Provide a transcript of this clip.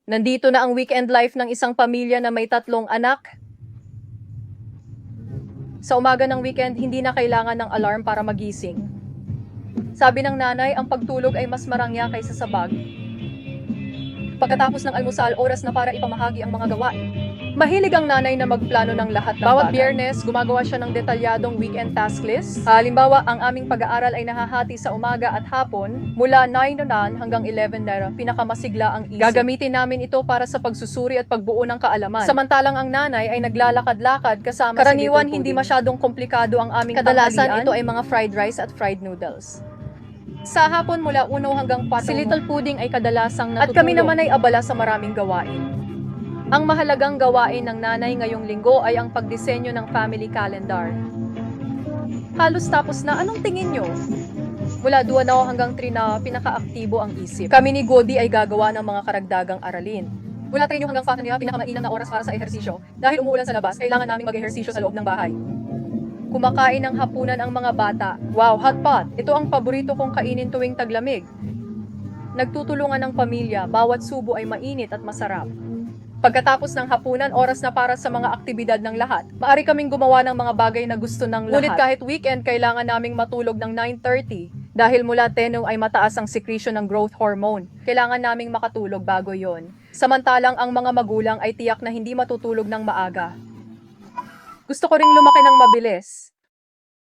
Nandito na ang weekend life ng isang pamilya na may 3 anak. Sa umaga ng weekend, hindi na kailangan ng alarm para magising. Sabi ng nanay, ang pagtulog ay mas marangya kaysa sa bag. Pagkatapos ng almusal, oras na para ipamahagi ang mga gawain. Mahilig ang nanay na magplano ng lahat ng bawat Biyernes, gumagawa siya ng detalyadong weekend task list. Halimbawa, ang aming pag-aaral ay nahahati sa umaga at hapon, mula 9 noon hanggang 11 na pinakamasigla ang isip. Gagamitin namin ito para sa pagsusuri at pagbuo ng kaalaman. Samantalang ang nanay ay naglalakad-lakad kasama karaniwan si hindi masyadong komplikado ang aming kadalasan ito ay mga fried rice at fried noodles. Sa hapon mula 1 hanggang 4, si Little Pudding ay kadalasang natutulog. At kami naman ay abala sa maraming gawain. Ang mahalagang gawain ng nanay ngayong linggo ay ang pagdisenyo ng family calendar. Halos tapos na, anong tingin nyo? Mula 2 na hanggang 3 na pinakaaktibo ang isip. Kami ni Godi ay gagawa ng mga karagdagang aralin. Mula 3 hanggang 4 na pinakamainam na oras para sa ehersisyo. Dahil umuulan sa labas, kailangan naming mag-ehersisyo sa loob ng bahay. Kumakain ng hapunan ang mga bata. Wow, hot pot! Ito ang paborito kong kainin tuwing taglamig. Nagtutulungan ng pamilya, bawat subo ay mainit at masarap. Pagkatapos ng hapunan, oras na para sa mga aktibidad ng lahat. Maaari kaming gumawa ng mga bagay na gusto ng lahat. Ngunit kahit weekend, kailangan naming matulog ng 9:30. Dahil mula 10 ay mataas ang secretion ng growth hormone. Kailangan naming makatulog bago yon. Samantalang ang mga magulang ay tiyak na hindi matutulog ng maaga. Gusto ko ring lumaki ng mabilis.